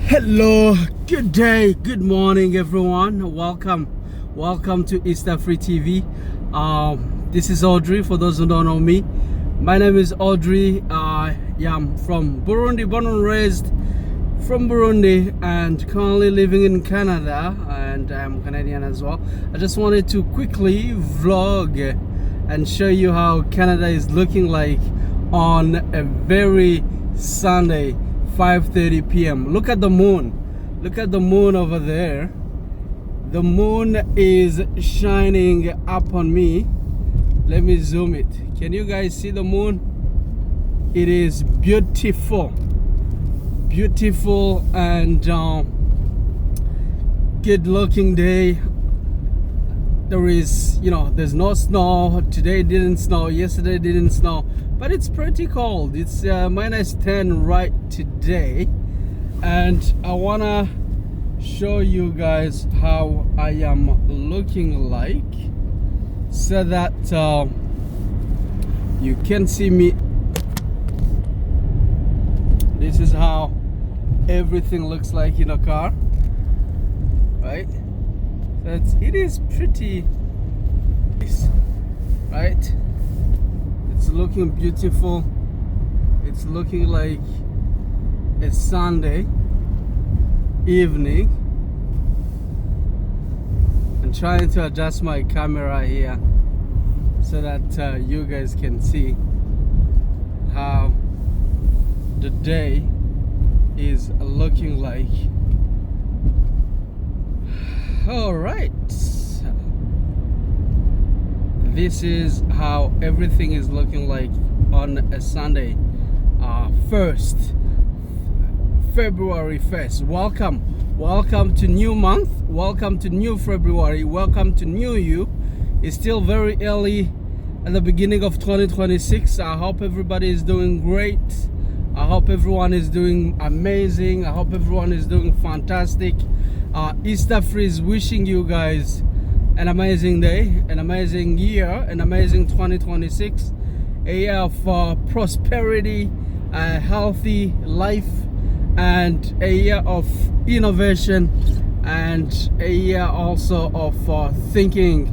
Hello, good day, good morning, everyone. Welcome to EASTAFRI TV. This is Audrey. For those who don't know me, my name is Audrey. I'm from Burundi, born and raised from Burundi, and currently living in Canada, and I'm Canadian as well. I just wanted to quickly vlog and show you how Canada is looking like on a very Sunday, 5:30 p.m. Look at the moon. Look at the moon over there. The moon is shining up on me. Let me zoom it. Can you guys see the moon? It is beautiful. Beautiful and good looking day. There is, there's no snow. Today didn't snow. Yesterday didn't snow. But it's pretty cold. It's -10 right today. And I want to show you guys how I am looking like so that you can see me. This is how everything looks like in a car, right? So it is pretty nice, right? It's looking beautiful. It's looking like a Sunday evening. I'm trying to adjust my camera here so that you guys can see how the day is looking like. All right, this is how everything is looking like on a Sunday, 1st February 1st. Welcome to new month. Welcome to new February. Welcome to new you. It's still very early at the beginning of 2026. I hope everybody is doing great. I hope everyone is doing amazing. I hope everyone is doing fantastic. EASTAFRI is wishing you guys an amazing day, an amazing year, an amazing 2026. A year of prosperity, a healthy life, and a year of innovation, and a year also of thinking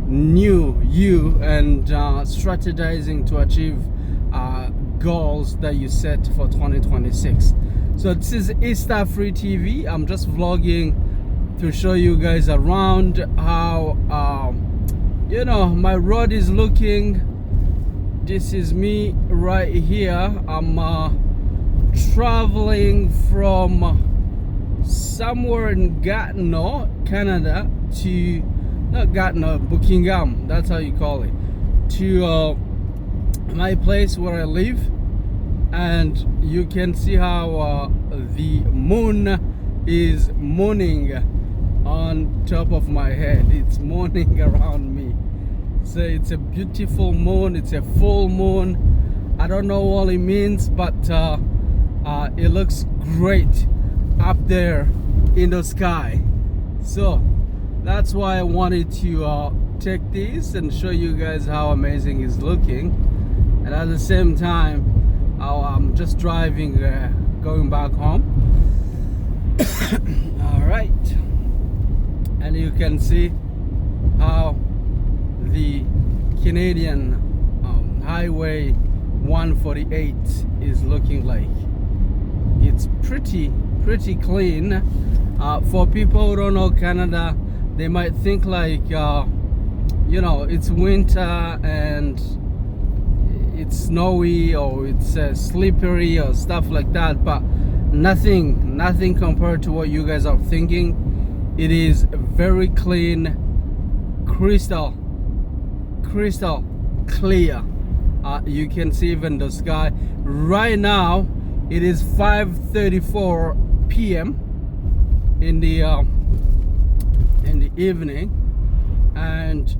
new you and strategizing to achieve goals that you set for 2026. So this is EASTAFRI TV. I'm just vlogging to show you guys around how my road is looking. This is me right here. I'm traveling from somewhere in Gatineau, Canada, to not Gatineau, Buckingham, that's how you call it, to my place where I live. And you can see how the moon is mooning on top of my head. It's mooning around me. So it's a beautiful moon. It's a full moon. I don't know what it means, but it looks great up there in the sky. So that's why I wanted to take this and show you guys how amazing it's looking. And at the same time, I'm just driving, going back home. All right, and you can see how the Canadian Highway 148 is looking like. It's pretty clean. For people who don't know Canada, they might think like it's winter and it's snowy or it's slippery or stuff like that, but nothing compared to what you guys are thinking. It is very clean, crystal clear. You can see even the sky. Right now it is 5:34 p.m. in the evening, and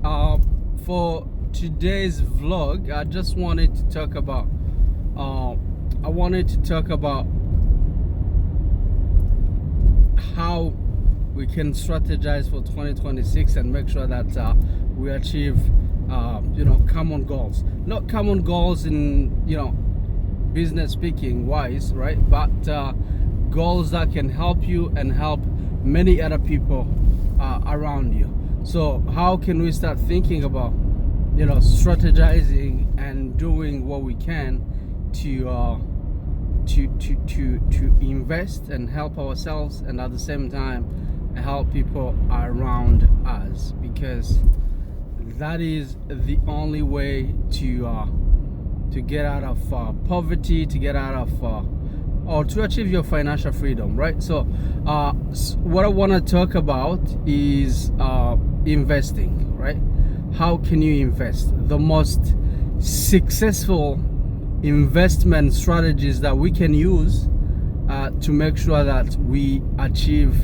for today's vlog, I just wanted to talk about how we can strategize for 2026 and make sure that we achieve common goals. Not common goals in business speaking wise, right? But goals that can help you and help many other people around you. So how can we start thinking about, strategizing and doing what we can to invest and help ourselves, and at the same time help people around us, because that is the only way to get out of poverty, to get out of or to achieve your financial freedom, right? So what I want to talk about is investing, right? How can you invest? The most successful investment strategies that we can use to make sure that we achieve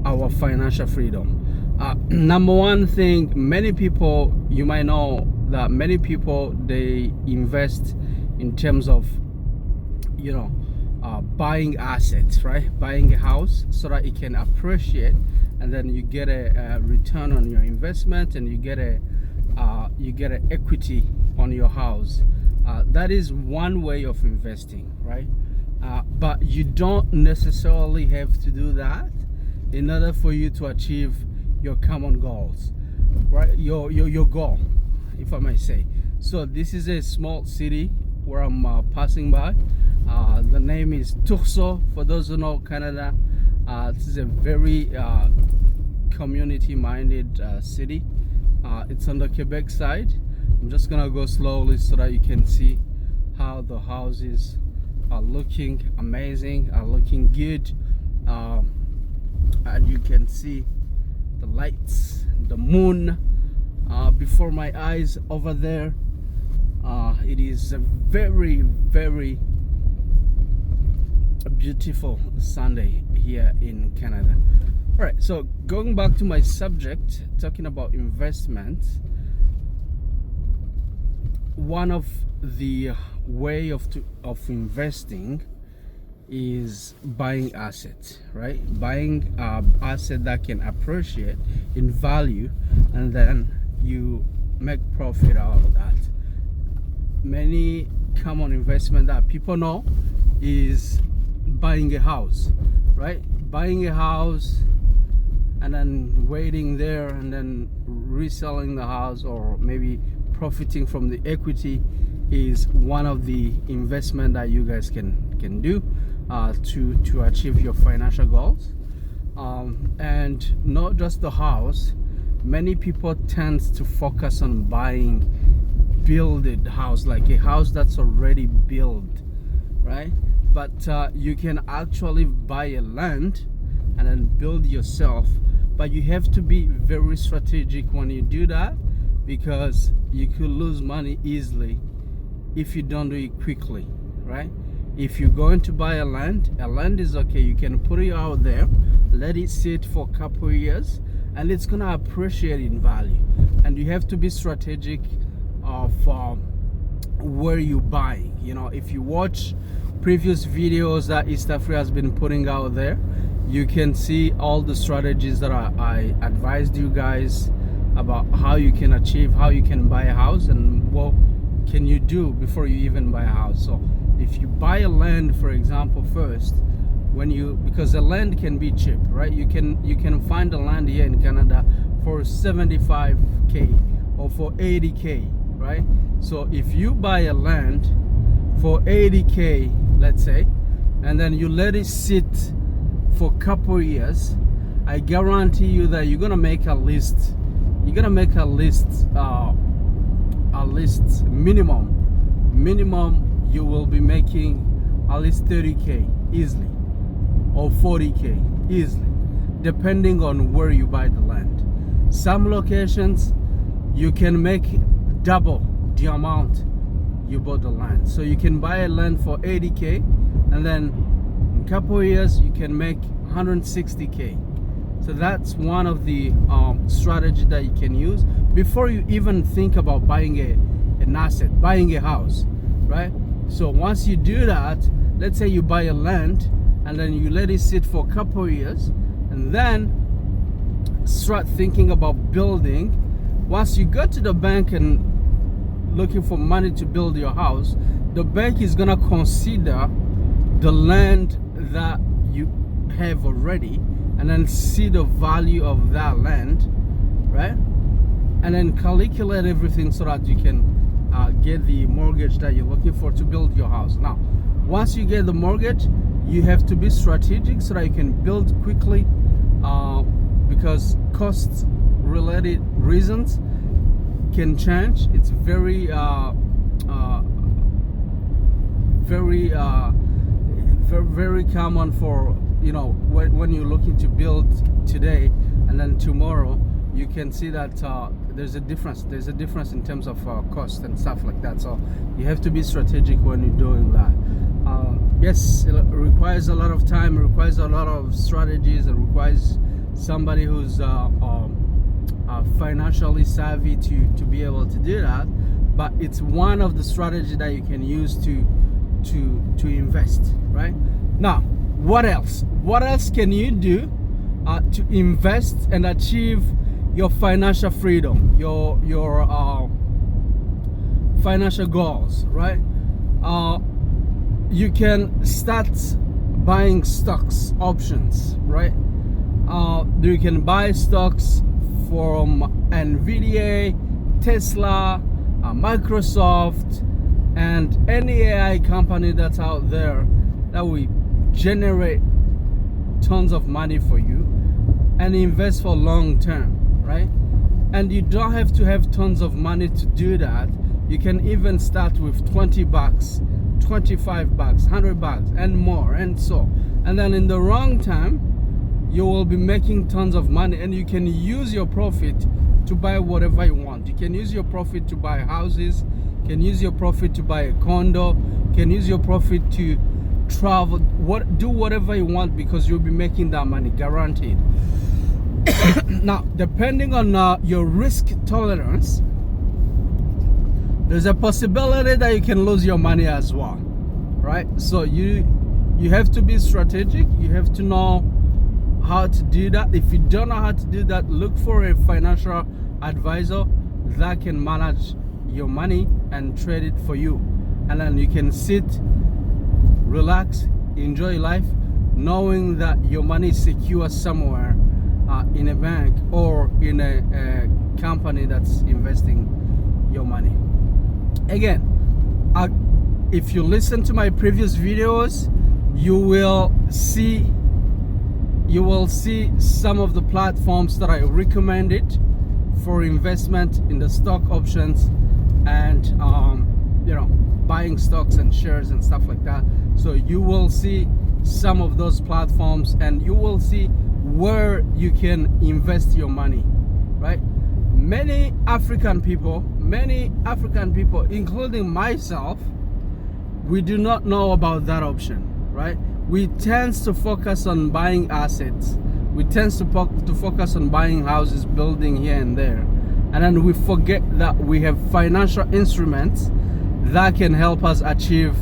our financial freedom. Number one thing, many people, you might know that many people, they invest in terms of buying assets, right? Buying a house so that it can appreciate, and then you get a return on your investment, and you get an equity on your house. That is one way of investing, right? But you don't necessarily have to do that in order for you to achieve your common goals, right? Your goal, if I may say. So this is a small city where I'm passing by. The name is Turso. For those who know Canada, this is a very community-minded city. It's on the Quebec side. I'm just gonna go slowly so that you can see how the houses are looking amazing, are looking good, and you can see the lights, the moon before my eyes over there. It is a very, very beautiful Sunday here in Canada. All right, so going back to my subject, talking about investment, one of the way of investing is buying assets, right? Buying asset that can appreciate in value, and then you make profit out of that. Many common investment that people know is buying a house, right? Buying a house and then waiting there and then reselling the house, or maybe profiting from the equity, is one of the investment that you guys can do to achieve your financial goals. And not just the house, many people tend to focus on buying builded house, like a house that's already built, right? But you can actually buy a land and then build yourself, but you have to be very strategic when you do that, because you could lose money easily if you don't do it quickly, right? If you're going to buy a land is okay. You can put it out there, let it sit for a couple of years, and it's gonna appreciate in value. And you have to be strategic of where you buy. If you watch previous videos that EASTAFRI has been putting out there, you can see all the strategies that I advised you guys about how you can achieve, how you can buy a house, and what can you do before you even buy a house. So if you buy a land, for example, first, because the land can be cheap, right? You can find a land here in Canada for 75k or for 80k, right? So if you buy a land for 80k, let's say, and then you let it sit for a couple years, I guarantee you that you're gonna make a list minimum you will be making at least 30k easily, or 40k easily, depending on where you buy the land. Some locations you can make double the amount you bought the land. So you can buy a land for 80k, and then in a couple of years you can make 160k. So that's one of the strategy that you can use before you even think about buying an asset, buying a house, right? So once you do that, let's say you buy a land and then you let it sit for a couple of years, and then start thinking about building. Once you go to the bank and looking for money to build your house, the bank is gonna consider the land that you have already, and then see the value of that land, right? And then calculate everything so that you can get the mortgage that you're looking for to build your house. Now, once you get the mortgage, you have to be strategic so that you can build quickly, because cost related reasons can change. It's very very common for, you know, when you're looking to build today and then tomorrow you can see that there's a difference in terms of cost and stuff like that. So you have to be strategic when you're doing that. Yes, it requires a lot of time, it requires a lot of strategies, it requires somebody who's financially savvy to be able to do that, but it's one of the strategies that you can use to invest, right? Now, what else can you do to invest and achieve your financial freedom, your financial goals, right? You can start buying stocks, options, right? You can buy stocks from Nvidia, Tesla, Microsoft, and any AI company that's out there that will generate tons of money for you and invest for long term, right? And you don't have to have tons of money to do that. You can even start with $20, $25, $100 and more, and so. And then in the wrong time, you will be making tons of money, and you can use your profit to buy whatever you want. You can use your profit to buy houses, you can use your profit to buy a condo, you can use your profit to travel, do whatever you want, because you'll be making that money, guaranteed. Now, depending on your risk tolerance, there's a possibility that you can lose your money as well, right? So you have to be strategic. You have to know how to do that. If you don't know how to do that, look for a financial advisor that can manage your money and trade it for you, and then you can sit, relax, enjoy life, knowing that your money is secure somewhere in a bank or in a company that's investing your money. Again, if you listen to my previous videos, you will see some of the platforms that I recommended for investment in the stock options and you know, buying stocks and shares and stuff like that. So you will see some of those platforms, and you will see where you can invest your money, right? Many African people, including myself, we do not know about that option, right? We tend to focus on buying assets. We tend to focus on buying houses, building here and there. And then we forget that we have financial instruments that can help us achieve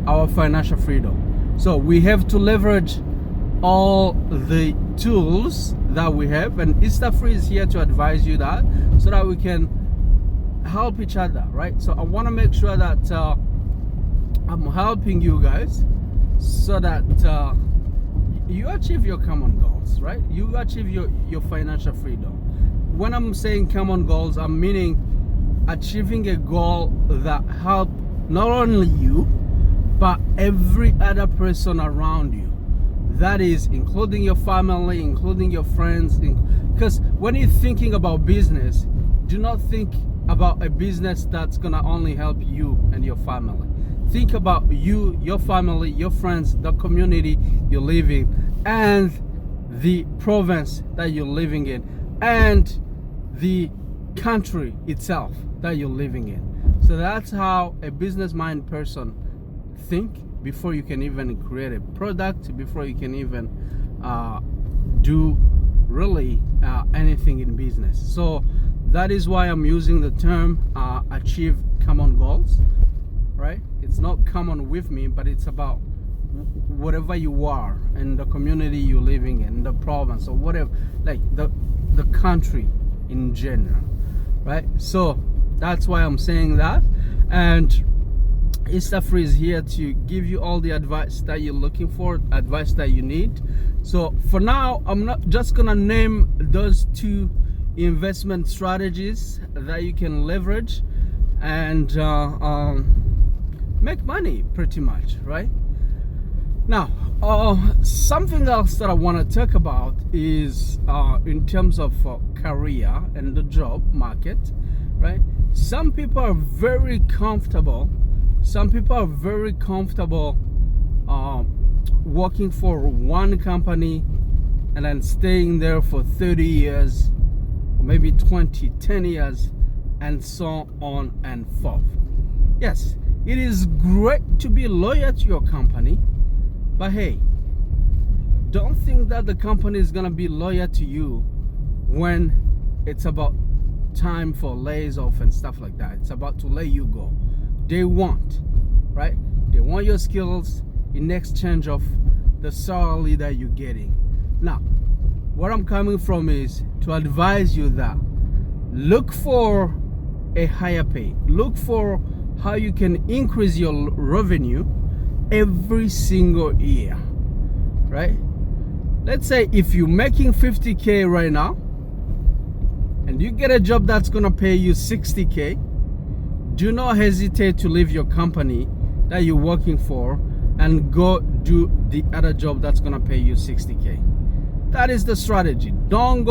our financial freedom. So we have to leverage all the tools that we have, and EASTAFRI is here to advise you that, so that we can help each other, right? So I want to make sure that I'm helping you guys so that you achieve your common goals, right? You achieve your financial freedom. When I'm saying common goals, I'm meaning achieving a goal that help not only you, but every other person around you. That is including your family, including your friends. Because when you're thinking about business, do not think about a business that's gonna only help you and your family. Think about you, your family, your friends, the community you're living, and the province that you're living in, and the country itself that you're living in. So that's how a business-minded person think before you can even create a product, before you can even do really anything in business. So that is why I'm using the term achieve common goals, right? It's not common with me, but it's about whatever you are in the community you're living in, the province, or whatever, like the country in general, right? So that's why I'm saying that. And EASTAFRI is here to give you all the advice that you're looking for, advice that you need. So for now, I'm not just gonna name those 2 investment strategies that you can leverage and make money pretty much, right? Now, something else that I want to talk about is in terms of career and the job market, right? Some people are very comfortable. Some people are very comfortable working for one company and then staying there for 30 years, or maybe 20, 10 years, and so on and forth. Yes, it is great to be loyal to your company, but hey, don't think that the company is gonna be loyal to you when it's about time for lays off and stuff like that. It's about to let you go. They want, right? They want your skills in exchange of the salary that you're getting. Now, where I'm coming from is to advise you that look for a higher pay. Look for how you can increase your revenue every single year, right? Let's say if you're making 50K right now and you get a job that's gonna pay you 60K, do not hesitate to leave your company that you're working for and go do the other job that's gonna pay you 60K. That is the strategy. Don't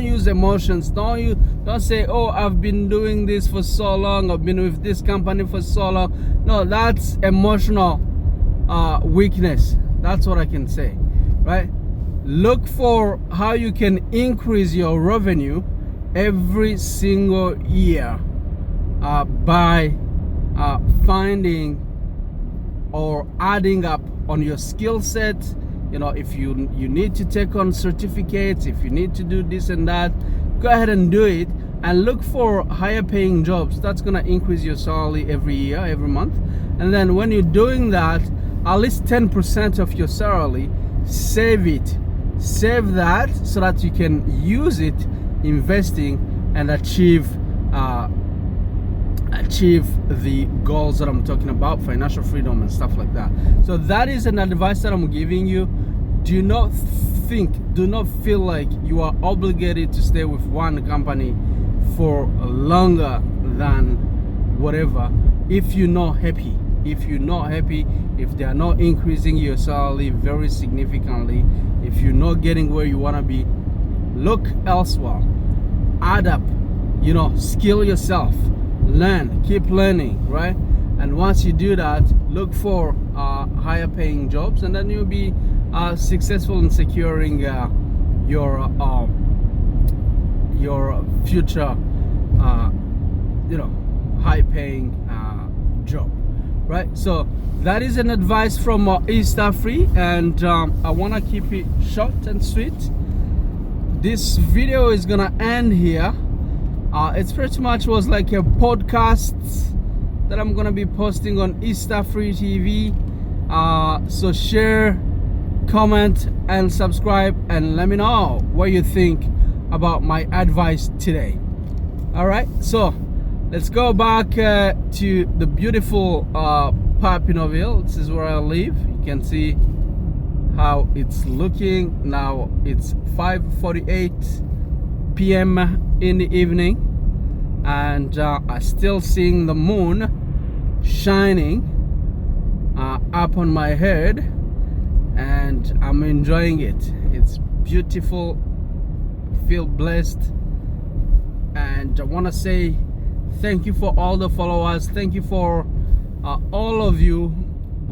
use emotions. Don't say, oh, I've been doing this for so long, I've been with this company for so long. No, that's emotional weakness. That's what I can say, right? Look for how you can increase your revenue every single year by finding or adding up on your skill set. You know, if you need to take on certificates, if you need to do this and that, go ahead and do it, and look for higher paying jobs. That's gonna increase your salary every year, every month. And then when you're doing that, at least 10% of your salary, save it. Save that so that you can use it investing and achieve the goals that I'm talking about, financial freedom and stuff like that. So that is an advice that I'm giving you. Do not feel like you are obligated to stay with one company for longer than whatever if you're not happy. If they are not increasing your salary very significantly, if you're not getting where you want to be, look elsewhere. Add up, skill yourself, learn, keep learning, right? And once you do that, look for higher paying jobs, and then you'll be successful in securing your future high paying job, right? So that is an advice from EASTAFRI, and I want to keep it short and sweet. This video is gonna end here. It's pretty much was like a podcast that I'm gonna be posting on EASTAFRI TV. So share, comment, and subscribe, and let me know what you think about my advice today. All right, so let's go back to the beautiful Papineauville. This is where I live. You can see how it's looking now. It's 5:48 p.m. in the evening, and I'm still seeing the moon shining up on my head, and I'm enjoying it. It's beautiful. I feel blessed, and I want to say thank you for all the followers. Thank you for all of you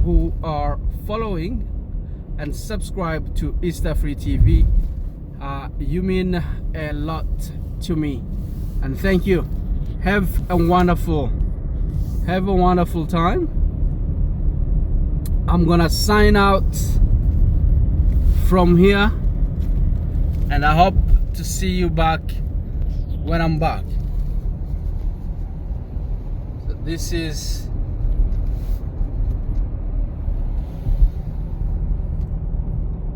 who are following and subscribe to EASTAFRI TV. You mean a lot to me, and thank you. Have a wonderful time. I'm gonna sign out from here, and I hope to see you back when I'm back. So this is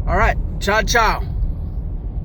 all right. Ciao, ciao.